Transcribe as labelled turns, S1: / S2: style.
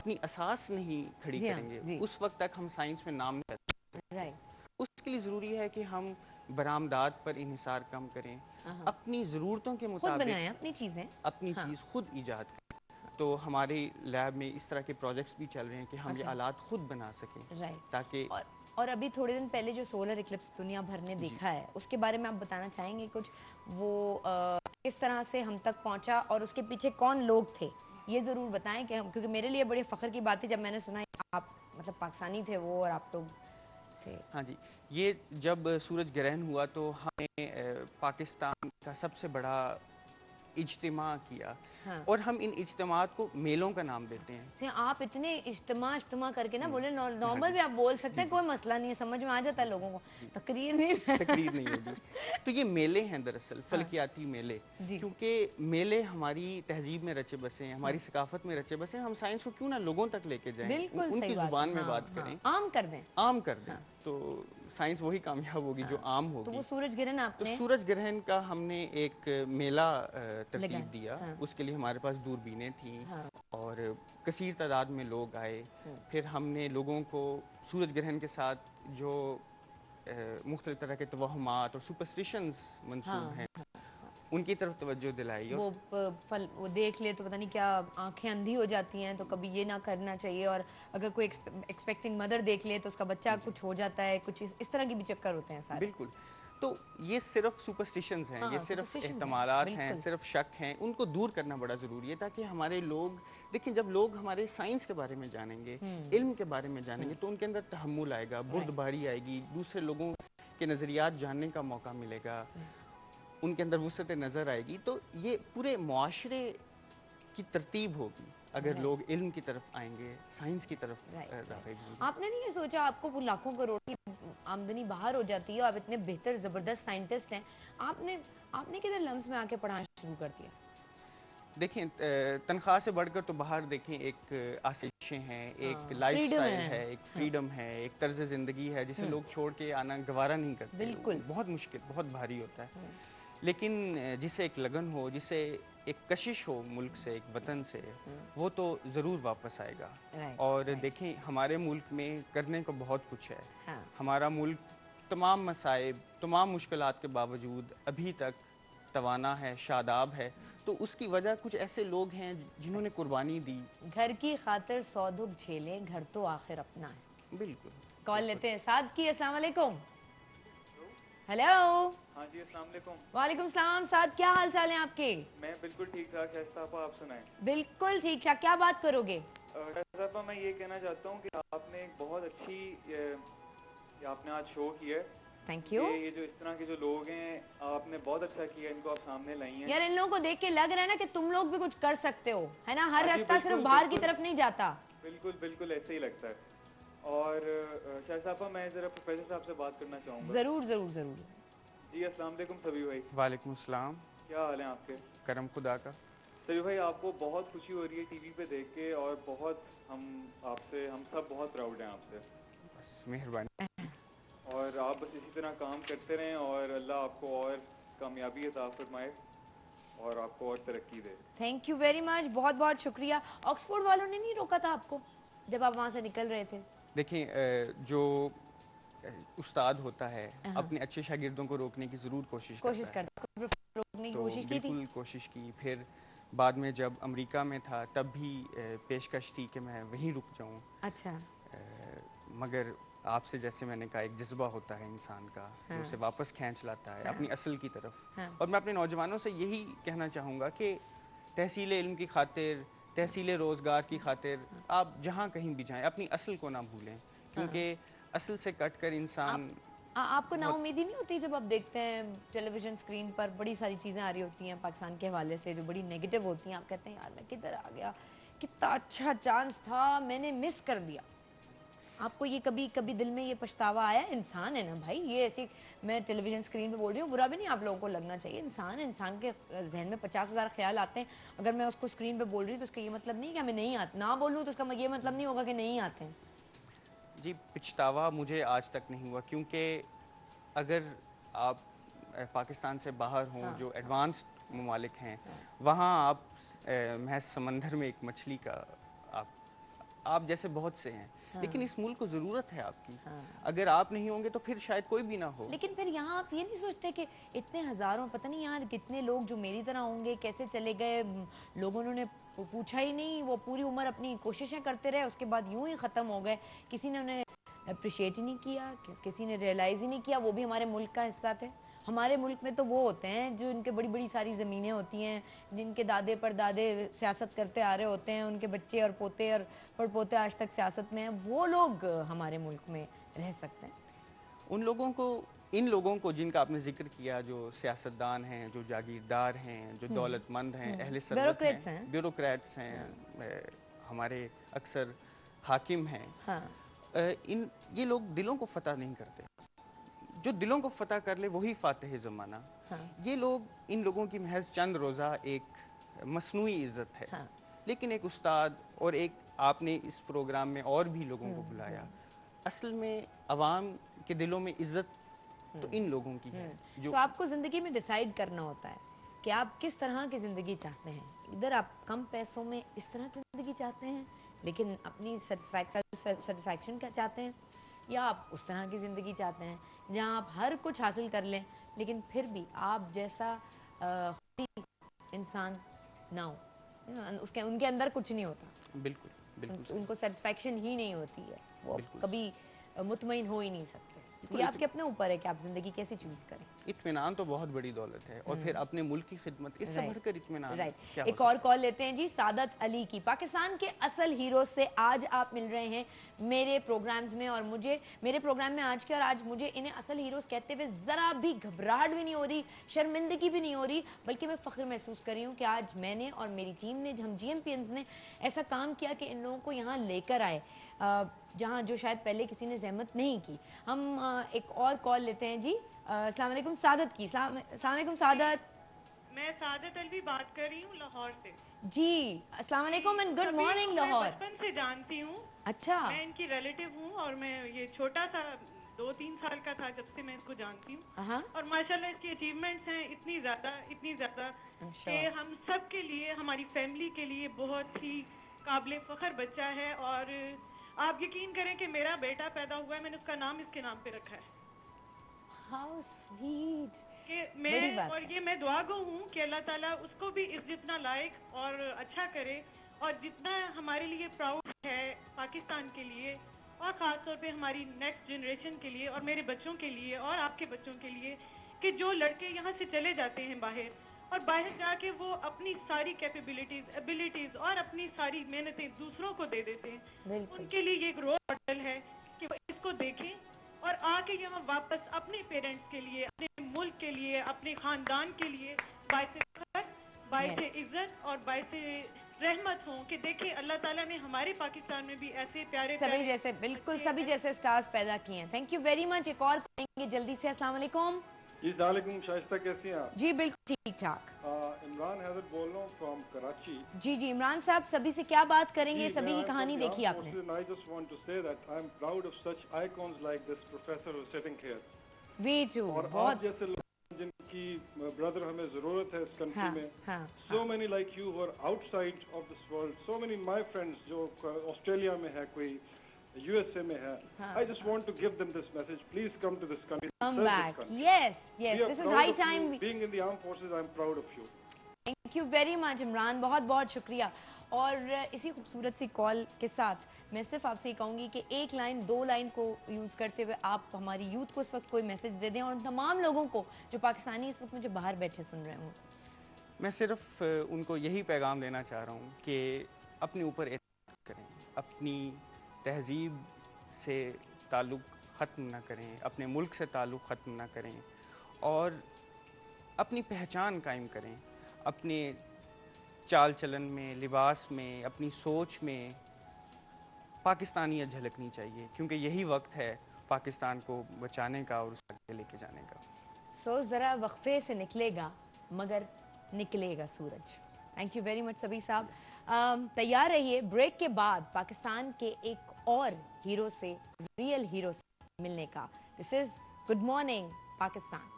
S1: अपनी असास नहीं खड़ी करेंगे उस वक्त तक हम साइंस में नाम नहीं कर सकते। उसके लिए ज़रूरी है कि हम बरामदात पर इन्हिसार कम करें, अपनी ज़रूरतों के मुताबिक
S2: अपनी चीज़ें,
S1: अपनी चीज़ खुद ईजाद करें। तो हमारे लैब में इस तरह के प्रोजेक्ट्स भी चल रहे हैं कि हम ये आलात खुद बना सकें ताकि
S2: और अभी थोड़े दिन पहले जो सोलर इक्लिप्स दुनिया भर ने देखा है उसके बारे में आप बताना चाहेंगे कुछ? वो किस तरह से हम तक पहुंचा और उसके पीछे कौन लोग थे, ये ज़रूर बताएं कि हम, क्योंकि मेरे लिए बड़ी फ़ख्र की बात थी जब मैंने सुना आप मतलब पाकिस्तानी थे वो और आप तो थे।
S1: हाँ जी, ये जब सूरज ग्रहण हुआ तो हमने पाकिस्तान का सबसे बड़ा इज्तिमा किया और हम इन इज्तिमात को मेलों का नाम देते हैं।
S2: आप इतने इज्तिमा करके ना बोले, नॉर्मल भी आप बोल सकते हैं, कोई मसला नहीं है, समझ में आ जाता है लोगों को, तकरीर
S1: नहीं होगी। तो ये मेले हैं दरअसल फलकियाती मेले, क्योंकि मेले हमारी तहजीब में रचे बसे हैं, हमारी सकाफत में रचे बसे हैं। हम साइंस को क्यों ना लोगों तक लेके जाएं, उनकी जुबान में बात करें, आम कर दें। तो साइंस वही कामयाब होगी जो आम होगी।
S2: तो वो सूरज ग्रहण आपने,
S1: तो सूरज ग्रहण का हमने एक मेला तरतीब दिया। उसके लिए हमारे पास दूरबीनें थी और कसीर तादाद में लोग आए। फिर हमने लोगों को सूरज ग्रहण के साथ जो मुख्तलिफ तरह के तवहमात और सुपरस्टिशंस मंसूब हैं उनकी तरफ तवज्जो दिलाई।
S2: वो देख ले तो पता नहीं क्या आंखें अंधी हो जाती हैं, तो कभी ये ना करना चाहिए, और अगर कोई एक्सपेक्टिंग मदर देख ले तो उसका बच्चा कुछ हो जाता है, कुछ इस तरह की भी चक्कर होते हैं सारे।
S1: बिल्कुल, तो ये सिर्फ सुपरस्टिशंस हैं, ये सिर्फ एहतमालात हैं, सिर्फ शक हैं, उनको दूर करना बड़ा ज़रूरी है ताकि हमारे लोग देखें, जब लोग हमारे साइंस के बारे में जानेंगे, इल्म के बारे में जानेंगे तो उनके अंदर तहम्मुल आएगा, बुर्दबारी आएगी, दूसरे लोगों के नज़रियात जानने का मौका मिलेगा, उनके अंदर वुसअत नज़र आएगी। तो ये पूरे मुआशरे की तरतीब होगी अगर लोग इल्म की तरफ आएंगे, साइंस की तरफ राग़िब।
S2: आपने नहीं ये सोचा आपको लाखों करोड़ की आमदनी बाहर हो जाती है, आप इतने बेहतर ज़बरदस्त साइंटिस्ट हैं, आपने किधर लम्स में आके पढ़ाना शुरू कर दिया?
S1: देखें, तनख्वाह से बढ़कर तो बाहर देखें एक आशीषें हैं, एक लाइफस्टाइल है, एक फ्रीडम है, एक तर्ज ज़िंदगी है जिसे लोग छोड़ के आना गवारा नहीं करते। बिल्कुल, बहुत मुश्किल, बहुत भारी होता है। लेकिन जिसे एक लगन हो, जिसे एक कशिश हो मुल्क से, एक वतन से, वो तो ज़रूर वापस आएगा। और देखें, हमारे मुल्क में करने को बहुत कुछ है। हमारा मुल्क तमाम मसाइब, तमाम मुश्किलात के बावजूद अभी तक तवाना है, शादाब है। तो उसकी वजह कुछ ऐसे लोग हैं जिन्होंने कुर्बानी दी।
S2: घर की खातिर सौ दुख झेले, घर तो आखिर अपना है।
S1: बिल्कुल।
S2: कॉल लेते हैं साद की। अस्सलाम वालेकुम। हेलो।
S3: हाँ जी, अस्सलाम वालेकुम।
S2: वालेकुम सलाम। साद, क्या हाल चाल है आपके?
S3: मैं बिल्कुल ठीक ठाक। शाइस्ता आपा, आप सुनाएं।
S2: बिल्कुल ठीक ठाक। क्या बात करोगे?
S3: शाइस्ता आपा, मैं ये कहना चाहता हूँ कि आपने एक बहुत अच्छी आपने आज शो किया है।
S2: Thank you.
S3: ये जो इस तरह के जो लोग हैं, आपने बहुत अच्छा किया, इनको आप सामने लाई हैं।
S2: यार, इन लोगों को देख के लग रहा है ना कि तुम लोग भी कुछ कर सकते हो, है ना? हर रास्ता सिर्फ बाहर की तरफ नहीं जाता।
S3: बिल्कुल बिल्कुल ऐसे ही लगता है। और शाइस्ता आपा, मैं जरा प्रोफेसर साहब से बात करना चाहूँगा।
S2: जरूर जरूर जरूर।
S3: जी, अस्सलाम वालेकुम सभी भाई।
S1: वालेकुम सलाम।
S3: क्या हाल है आपके?
S1: करम खुदा का।
S3: सभी भाई, आपको बहुत खुशी हो रही है टीवी पे देख के, और बहुत हम सब बहुत प्राउड हैं आपसे।
S1: बस मेहरबानी।
S3: और आप बस इसी तरह काम करते रहें और अल्लाह आपको और कामयाबी अता फरमाए और आपको और तरक्की दे।
S2: थैंक यू वेरी मच, बहुत बहुत शुक्रिया। ऑक्सफोर्ड वालों ने नहीं रोका था आपको जब आप वहाँ से निकल रहे थे?
S1: देखिए, जो उस्ताद होता है अपने अच्छे शागिर्दों को रोकने की ज़रूर कोशिश करता है।
S2: रोकने की कोशिश की थी?
S1: बिल्कुल कोशिश की। फिर बाद में जब अमेरिका में था तब भी पेशकश थी कि मैं वहीं रुक जाऊं।
S2: अच्छा।
S1: मगर आपसे जैसे मैंने कहा, एक जज्बा होता है इंसान का जो उसे वापस खींच लाता है अपनी असल की तरफ। और मैं अपने नौजवानों से यही कहना चाहूँगा कि तहसील इल्म की खातिर, तहसील रोज़गार की खातिर आप जहाँ कहीं भी जाएं अपनी असल को ना भूलें, क्योंकि असल से कट कर इंसान
S2: आपको नाउम्मीदी नहीं होती जब आप देखते हैं टेलीविज़न स्क्रीन पर बड़ी सारी चीज़ें आ रही होती हैं पाकिस्तान के हवाले से जो बड़ी नेगेटिव होती हैं, आप कहते हैं यार मैं किधर आ गया, कितना अच्छा चांस था, मैंने मिस कर दिया? आपको ये कभी दिल में ये पछतावा आया? इंसान है ना भाई, ये ऐसी, मैं टेलीविज़न स्क्रीन पे बोल रही हूँ, बुरा भी नहीं आप लोगों को लगना चाहिए, इंसान के जहन में 50,000 ख्याल आते हैं। अगर मैं उसको स्क्रीन पे बोल रही हूँ तो उसका ये मतलब नहीं कि हमें नहीं आते, ना बोलूँ तो उसका ये मतलब नहीं होगा कि नहीं आते हैं।
S1: जी, पछतावा मुझे आज तक नहीं हुआ, क्योंकि अगर आप पाकिस्तान से बाहर हों, जो एडवांस्ड ममालिक हैं, वहाँ आप महज समंदर में एक मछली का आप आप जैसे बहुत से हैं, लेकिन इस मुल्क को ज़रूरत है आपकी। अगर आप नहीं होंगे तो फिर शायद कोई भी ना हो।
S2: लेकिन फिर यहाँ आप ये नहीं सोचते कि इतने हज़ारों, पता नहीं यहाँ कितने लोग जो मेरी तरह होंगे, कैसे चले गए, लोगों ने पूछा ही नहीं, वो पूरी उम्र अपनी कोशिशें करते रहे, उसके बाद यूं ही ख़त्म हो गए, किसी ने उन्हें अप्रिशिएट ही नहीं किया, किसी ने रियलाइज़ ही नहीं किया वो भी हमारे मुल्क का हिस्सा थे। हमारे मुल्क में तो वो होते हैं जो इनके बड़ी बड़ी सारी ज़मीनें होती हैं, जिनके दादे परदादे सियासत करते आ रहे होते हैं, उनके बच्चे और पोते और पड़पोते आज तक सियासत में हैं, वो लोग हमारे मुल्क में रह सकते हैं।
S1: उन लोगों को, इन लोगों को जिनका आपने जिक्र किया, जो सियासतदान हैं, जो जागीरदार हैं, जो दौलतमंद हैं, अहले सरवत हैं, ब्यूरोक्रेट्स हैं, हमारे अक्सर हाकिम हैं, ये लोग दिलों को फतह नहीं करते। जो दिलों को फतह कर ले वही फातिह ज़माना। ये लोग, इन लोगों की महज चंद रोज़ा एक मसनूई इज़्ज़त है। लेकिन एक उस्ताद और एक आपने इस प्रोग्राम में और भी लोगों को बुलाया, असल में अवाम के दिलों में इज़्ज़त तो इन लोगों की है।
S2: जो आपको ज़िंदगी में डिसाइड करना होता है कि आप किस तरह की ज़िंदगी चाहते हैं। इधर आप कम पैसों में इस तरह की ज़िंदगी चाहते हैं लेकिन अपनी सेटिस्फैक्शन क्या चाहते हैं, या आप उस तरह की ज़िंदगी चाहते हैं जहां आप हर कुछ हासिल कर लें लेकिन फिर भी आप जैसा इंसान ना हो, उसके उनके अंदर कुछ नहीं होता।
S1: बिल्कुल बिल्कुल
S2: उनको सेटिस्फैक्शन ही नहीं होती है, वो कभी मुतमईन हो ही नहीं सकते। तो ये आपके अपने ऊपर है कि आप ज़िंदगी कैसे चूज़ करें।
S1: इत्मीनान तो बहुत बड़ी दौलत है और फिर अपने मुल्क की खिदमत, इससे बढ़कर इत्मीनान
S2: राइट। एक और कॉल लेते हैं जी, सादत अली की। पाकिस्तान के असल हीरो से आज आप मिल रहे हैं मेरे प्रोग्राम्स में, और मुझे मेरे प्रोग्राम में आज के और आज मुझे इन्हें असल हीरोज़ कहते हुए ज़रा भी घबराहट भी नहीं हो रही, शर्मिंदगी भी नहीं हो रही, बल्कि मैं फ़ख्र महसूस कर रही हूँ कि आज मैंने और मेरी टीम ने, हम GMPNs ने ऐसा काम किया कि इन लोगों को यहाँ लेकर आए जहाँ जो शायद पहले किसी ने जहमत नहीं की। हम एक और कॉल लेते हैं जी। अस्सलाम वालेकुम, सादत की। अस्सलाम वालेकुम सादत।
S4: मैं सादत अलवी बात कर रही हूँ लाहौर से।
S2: जी अस्सलाम वालेकुम एंड गुड मॉर्निंग लाहौर।
S4: मैं बचपन से जानती हूँ।
S2: अच्छा।
S4: मैं इनकी रिलेटिव हूँ और मैं ये छोटा सा 2-3 साल का था जब से मैं इसको जानती हूँ, और माशाल्लाह इसकी अचीवमेंट्स हैं इतनी ज़्यादा कि हम सब के लिए, हमारी फैमिली के लिए बहुत ही काबिल फ़ख्र बच्चा है। और आप यकीन करें कि मेरा बेटा पैदा हुआ है, मैंने उसका नाम इसके नाम पे रखा है।
S2: How sweet.
S4: कि मैं दुआ गो हूँ कि अल्लाह ताला उसको भी इस जितना लायक और अच्छा करे, और जितना हमारे लिए प्राउड है पाकिस्तान के लिए, और ख़ास तौर पे हमारी नेक्स्ट जनरेशन के लिए और मेरे बच्चों के लिए और आपके बच्चों के लिए, कि जो लड़के यहाँ से चले जाते हैं बाहर, और बाहर जाके वो अपनी सारी कैपेबिलिटीज, एबिलिटीज और अपनी सारी मेहनतें दूसरों को दे देते हैं, उनके लिए ये एक रोल मॉडल है कि वो इसको देखें और आके यहाँ वापस अपने पेरेंट्स के लिए, अपने मुल्क के लिए, अपने खानदान के लिए बाइसे इज्जत और बाइसे रहमत हो कि देखिए अल्लाह ताला ने हमारे पाकिस्तान में भी ऐसे प्यारे
S2: सभी जैसे, बिल्कुल सभी जैसे स्टार्स पैदा किए हैं। Thank you very much. एक और करेंगे जल्दी से। अस्सलाम वालेकुम।
S5: जी सलामुअलैकुम, शाइस्ता कैसी हैं आप?
S2: जी बिल्कुल ठीक ठाक।
S5: इमरान हैदर बोल रहा हूँ फ्रॉम कराची।
S2: जी इमरान साहब, सभी से क्या बात करेंगे, सभी की कहानी देखी आपने।
S5: I just want to say that I am proud of such icons like this professor who is sitting here.
S2: We too.
S5: और आप जैसे लोग जिनकी ब्रदर हमें जरूरत है इस कंट्री में। So many like you who are outside of this world. So many my friends जो ऑस्ट्रेलिया में है, कोई USA में है. I just want to give them this message. Please come to this country.
S2: Come back. Yes. This is high time.
S5: Being in the armed forces, I am proud of you.
S2: Thank you very much Imran, बहुत बहुत शुक्रिया। और इसी खूबसूरत सी call के साथ मैं सिर्फ आपसे ये कहूँगी कि एक लाइन, 2 लाइन को यूज़ करते हुए आप हमारी यूथ को इस वक्त कोई मैसेज दे दें, और उन तमाम लोगों को जो पाकिस्तानी इस वक्त मुझे बाहर बैठे सुन रहे हों।
S1: मैं सिर्फ उनको यही पैगाम देना चाह रहा हूँ कि अपने ऊपर एतमाद करें, अपनी तहजीब से ताल्लुक़ ख़त्म ना करें, अपने मुल्क से ताल्लुक़ ख़त्म ना करें, और अपनी पहचान कायम करें। अपने चाल चलन में, लिबास में, अपनी सोच में पाकिस्तानियत झलकनी चाहिए, क्योंकि यही वक्त है पाकिस्तान को बचाने का और उसे आगे लेके जाने का।
S2: सो ज़रा वक्फे से निकलेगा मगर निकलेगा सूरज। थैंक यू वेरी मच सभी साहब। तैयार रहिए ब्रेक के बाद पाकिस्तान के एक और हीरो से, रियल हीरो से मिलने का। This is good morning Pakistan.